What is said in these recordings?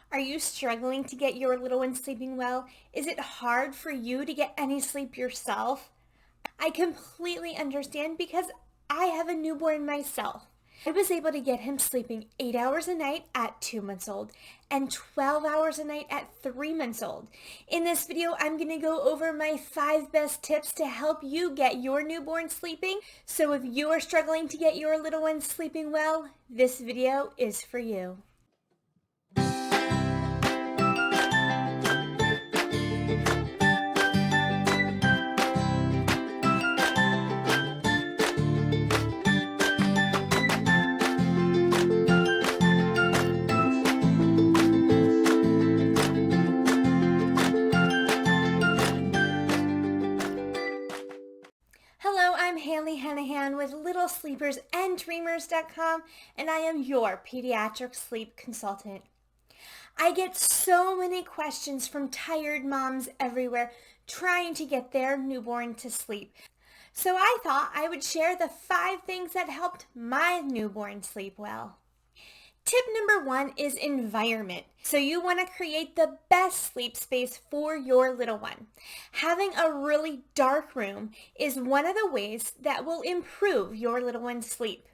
Are you struggling to get your little one sleeping well? Is it hard for you to get any sleep yourself? I completely understand because I have a newborn myself. I was able to get him sleeping 8 hours a night at 2 months old and 12 hours a night at 3 months old. In this video, I'm going to go over my 5 best tips to help you get your newborn sleeping. So if you are struggling to get your little one sleeping well, this video is for you. Hello, I'm Haley Hennihan with LittleSleepersAndDreamers.com, and I am your pediatric sleep consultant. I get so many questions from tired moms everywhere trying to get their newborn to sleep. So I thought I would share the 5 things that helped my newborn sleep well. Tip number 1 is environment. So you want to create the best sleep space for your little one. Having a really dark room is one of the ways that will improve your little one's sleep.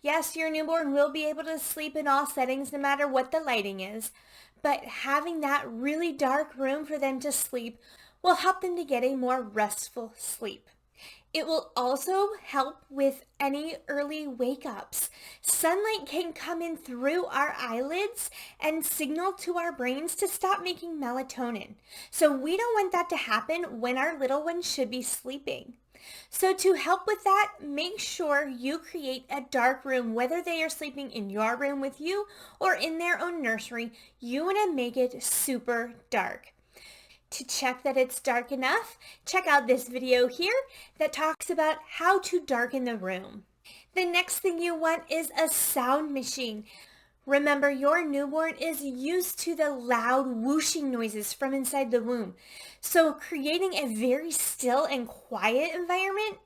Yes, your newborn will be able to sleep in all settings no matter what the lighting is, but having that really dark room for them to sleep will help them to get a more restful sleep. It will also help with any early wake-ups. Sunlight can come in through our eyelids and signal to our brains to stop making melatonin. So we don't want that to happen when our little one should be sleeping. So to help with that, make sure you create a dark room, whether they are sleeping in your room with you or in their own nursery. You want to make it super dark. To check that it's dark enough, check out this video here that talks about how to darken the room. The next thing you want is a sound machine. Remember, your newborn is used to the loud whooshing noises from inside the womb. So creating a very still and quiet environment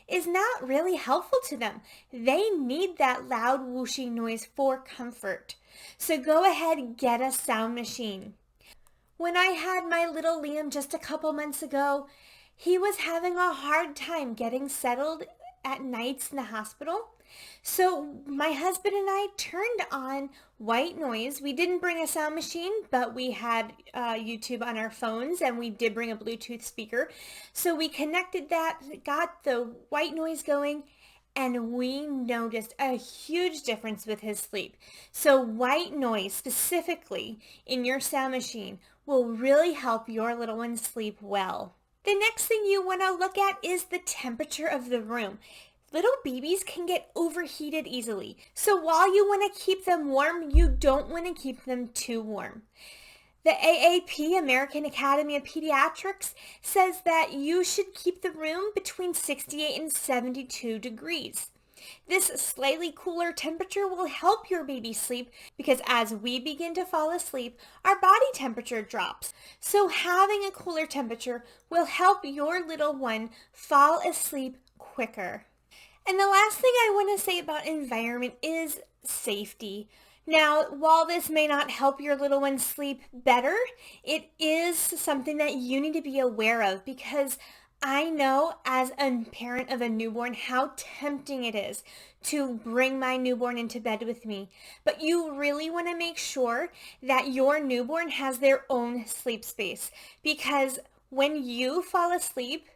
is not really helpful to them. They need that loud whooshing noise for comfort. So go ahead and get a sound machine. When I had my little Liam just a couple months ago, he was having a hard time getting settled at nights in the hospital. So my husband and I turned on white noise. We didn't bring a sound machine, but we had YouTube on our phones, and we did bring a Bluetooth speaker. So we connected that, got the white noise going, and we noticed a huge difference with his sleep. So white noise specifically in your sound machine will really help your little one sleep well. The next thing you want to look at is the temperature of the room. Little babies can get overheated easily. So while you want to keep them warm, you don't want to keep them too warm. The AAP, American Academy of Pediatrics, says that you should keep the room between 68 and 72 degrees. This slightly cooler temperature will help your baby sleep because as we begin to fall asleep, our body temperature drops. So having a cooler temperature will help your little one fall asleep quicker. And the last thing I want to say about environment is safety. Now, while this may not help your little one sleep better, it is something that you need to be aware of because I know as a parent of a newborn how tempting it is to bring my newborn into bed with me. But you really want to make sure that your newborn has their own sleep space because when you fall asleep,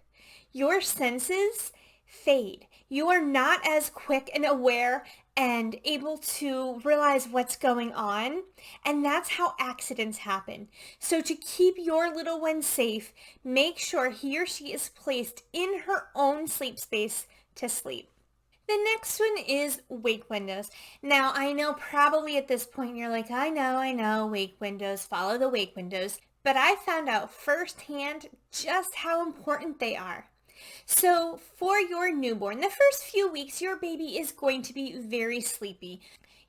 your senses fade. You are not as quick and aware and able to realize what's going on, and that's how accidents happen. So to keep your little one safe, make sure he or she is placed in her own sleep space to sleep. The next one is wake windows. Now, I know probably at this point you're like, I know, wake windows, follow the wake windows, but I found out firsthand just how important they are. So for your newborn, the first few weeks, your baby is going to be very sleepy.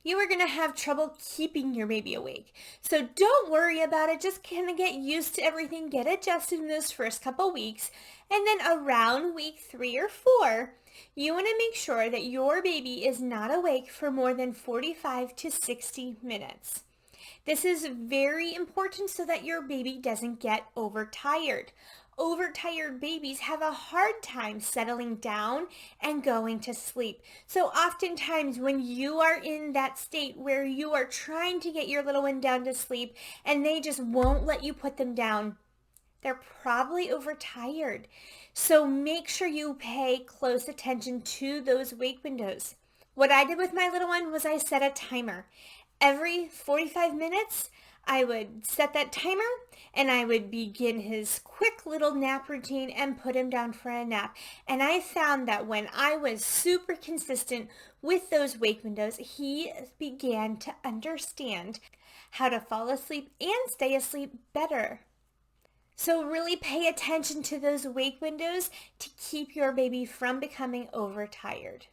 You are going to have trouble keeping your baby awake. So don't worry about it. Just kind of get used to everything, get adjusted in those first couple weeks. And then around week 3 or 4, you want to make sure that your baby is not awake for more than 45 to 60 minutes. This is very important so that your baby doesn't get overtired. Overtired babies have a hard time settling down and going to sleep. So oftentimes when you are in that state where you are trying to get your little one down to sleep and they just won't let you put them down, they're probably overtired. So make sure you pay close attention to those wake windows. What I did with my little one was I set a timer. Every 45 minutes, I would set that timer and I would begin his quick little nap routine and put him down for a nap. And I found that when I was super consistent with those wake windows, he began to understand how to fall asleep and stay asleep better. So really pay attention to those wake windows to keep your baby from becoming overtired.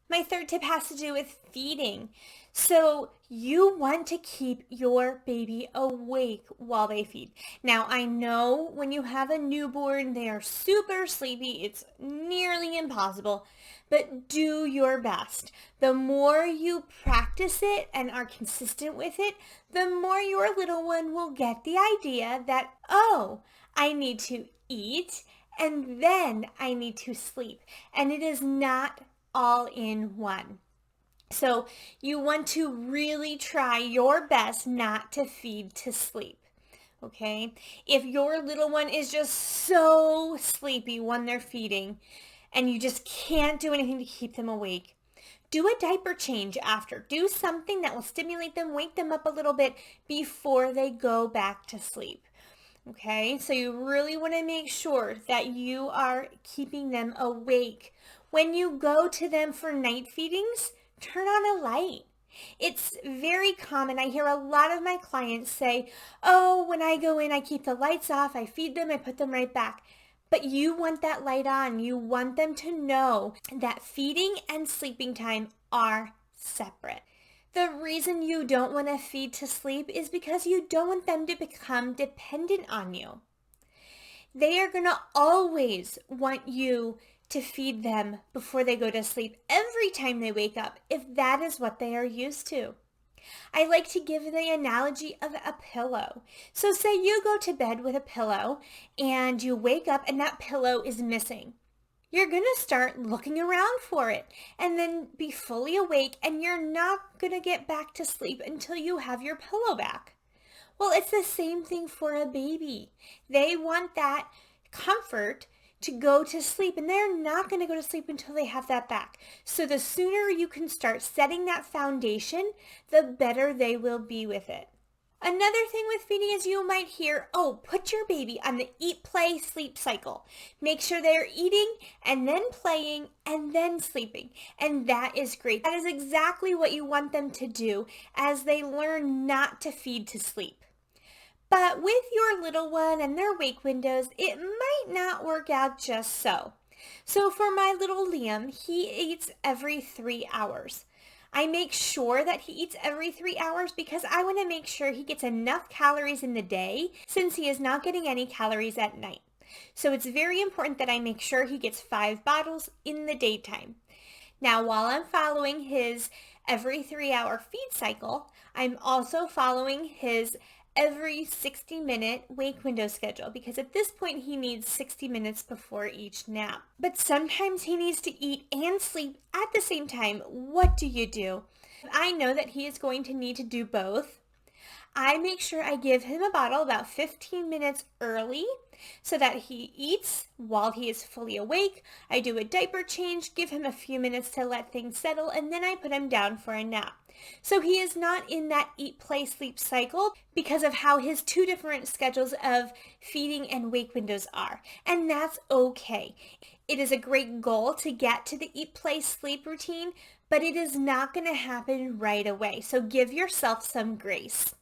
My third tip has to do with feeding. So you want to keep your baby awake while they feed. Now I know when you have a newborn, they are super sleepy. It's nearly impossible, but do your best. The more you practice it and are consistent with it, the more your little one will get the idea that, oh, I need to eat and then I need to sleep. And it is not all in one. So you want to really try your best not to feed to sleep. Okay? If your little one is just so sleepy when they're feeding and you just can't do anything to keep them awake, do a diaper change after. Do something that will stimulate them, wake them up a little bit before they go back to sleep. Okay, so you really want to make sure that you are keeping them awake. When you go to them for night feedings, turn on a light. It's very common. I hear a lot of my clients say, oh, when I go in, I keep the lights off, I feed them, I put them right back. But you want that light on. You want them to know that feeding and sleeping time are separate. The reason you don't want to feed to sleep is because you don't want them to become dependent on you. They are going to always want you to feed them before they go to sleep every time they wake up, if that is what they are used to. I like to give the analogy of a pillow. So say you go to bed with a pillow and you wake up and that pillow is missing. You're going to start looking around for it and then be fully awake, and you're not going to get back to sleep until you have your pillow back. Well, it's the same thing for a baby. They want that comfort to go to sleep, and they're not going to go to sleep until they have that back. So the sooner you can start setting that foundation, the better they will be with it. Another thing with feeding is you might hear, oh, put your baby on the eat, play, sleep cycle. Make sure they're eating and then playing and then sleeping. And that is great. That is exactly what you want them to do as they learn not to feed to sleep. But with your little one and their wake windows, it might not work out just so. So for my little Liam, he eats every 3 hours. I make sure that he eats every 3 hours because I want to make sure he gets enough calories in the day since he is not getting any calories at night. So it's very important that I make sure he gets 5 bottles in the daytime. Now, while I'm following his every 3-hour feed cycle, I'm also following his every 60-minute wake window schedule because at this point he needs 60 minutes before each nap. But sometimes he needs to eat and sleep at the same time. What do you do? I know that he is going to need to do both. I make sure I give him a bottle about 15 minutes early so that he eats while he is fully awake. I do a diaper change, give him a few minutes to let things settle, and then I put him down for a nap. So he is not in that eat, play, sleep cycle because of how his 2 different schedules of feeding and wake windows are. And that's okay. It is a great goal to get to the eat, play, sleep routine, but it is not going to happen right away. So give yourself some grace.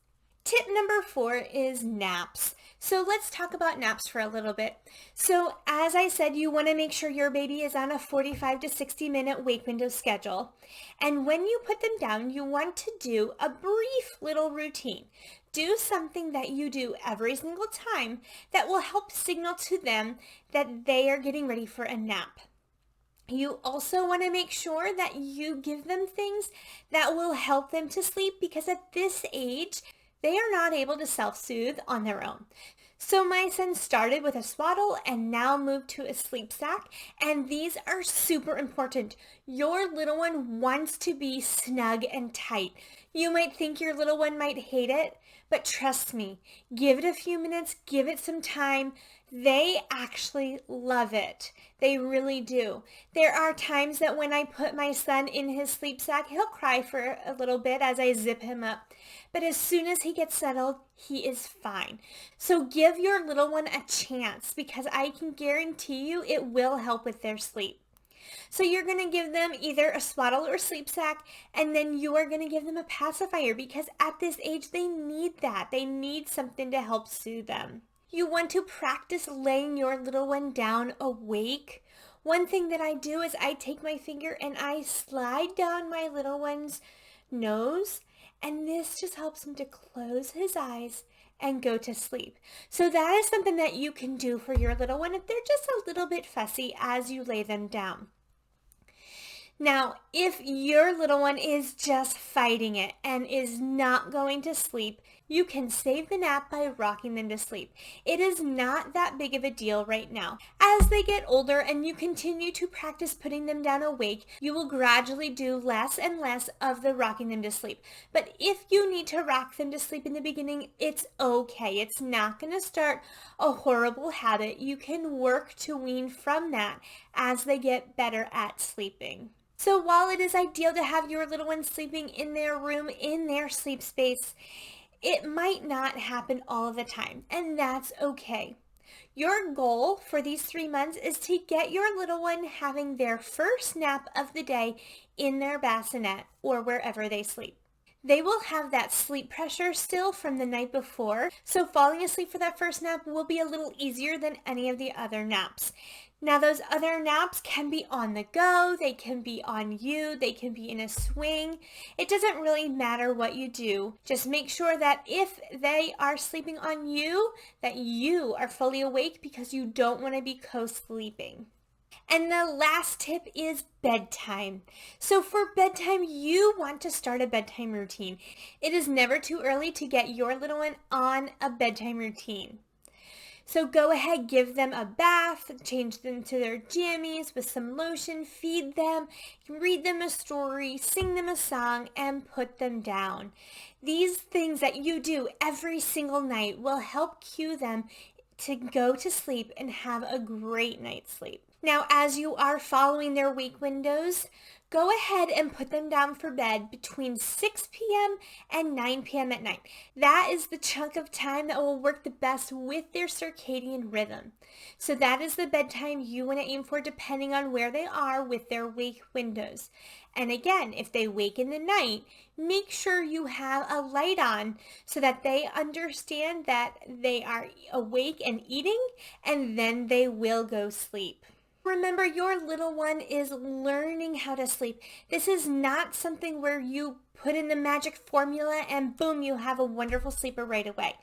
Tip number 4 is naps. So let's talk about naps for a little bit. So as I said, you want to make sure your baby is on a 45 to 60 minute wake window schedule. And when you put them down, you want to do a brief little routine. Do something that you do every single time that will help signal to them that they are getting ready for a nap. You also want to make sure that you give them things that will help them to sleep because at this age, they are not able to self-soothe on their own. So my son started with a swaddle and now moved to a sleep sack, and these are super important. Your little one wants to be snug and tight. You might think your little one might hate it, but trust me, give it a few minutes, give it some time. They actually love it. They really do. There are times that when I put my son in his sleep sack, he'll cry for a little bit as I zip him up. But as soon as he gets settled, he is fine. So give your little one a chance, because I can guarantee you it will help with their sleep. So you're going to give them either a swaddle or sleep sack, and then you are going to give them a pacifier, because at this age they need that. They need something to help soothe them. You want to practice laying your little one down awake. One thing that I do is I take my finger and I slide down my little one's nose, and this just helps him to close his eyes and go to sleep. So that is something that you can do for your little one if they're just a little bit fussy as you lay them down. Now, if your little one is just fighting it and is not going to sleep, you can save the nap by rocking them to sleep. It is not that big of a deal right now. As they get older and you continue to practice putting them down awake, you will gradually do less and less of the rocking them to sleep. But if you need to rock them to sleep in the beginning, it's okay. It's not going to start a horrible habit. You can work to wean from that as they get better at sleeping. So while it is ideal to have your little one sleeping in their room, in their sleep space, it might not happen all of the time, and that's okay. Your goal for these 3 months is to get your little one having their first nap of the day in their bassinet or wherever they sleep. They will have that sleep pressure still from the night before, so falling asleep for that first nap will be a little easier than any of the other naps. Now those other naps can be on the go, they can be on you, they can be in a swing. It doesn't really matter what you do. Just make sure that if they are sleeping on you, that you are fully awake, because you don't want to be co-sleeping. And the last tip is bedtime. So for bedtime, you want to start a bedtime routine. It is never too early to get your little one on a bedtime routine. So go ahead, give them a bath, change them to their jammies with some lotion, feed them, read them a story, sing them a song, and put them down. These things that you do every single night will help cue them to go to sleep and have a great night's sleep. Now, as you are following their wake windows, go ahead and put them down for bed between 6 p.m. and 9 p.m. at night. That is the chunk of time that will work the best with their circadian rhythm. So that is the bedtime you want to aim for, depending on where they are with their wake windows. And again, if they wake in the night, make sure you have a light on so that they understand that they are awake and eating, and then they will go sleep. Remember, your little one is learning how to sleep. This is not something where you put in the magic formula and boom, you have a wonderful sleeper right away.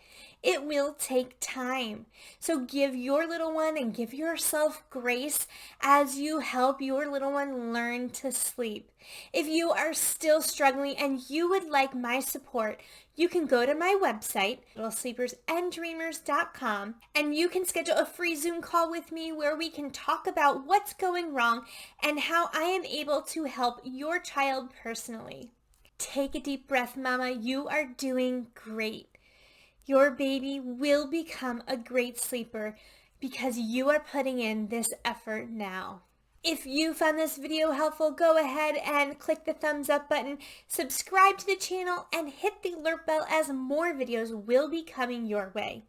It will take time. So give your little one and give yourself grace as you help your little one learn to sleep. If you are still struggling and you would like my support, you can go to my website, littlesleepersanddreamers.com, and you can schedule a free Zoom call with me where we can talk about what's going wrong and how I am able to help your child personally. Take a deep breath, Mama. You are doing great. Your baby will become a great sleeper because you are putting in this effort now. If you found this video helpful, go ahead and click the thumbs up button, subscribe to the channel, and hit the alert bell as more videos will be coming your way.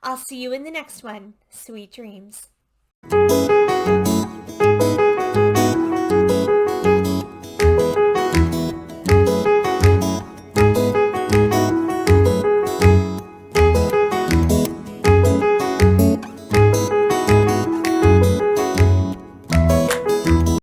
I'll see you in the next one. Sweet dreams.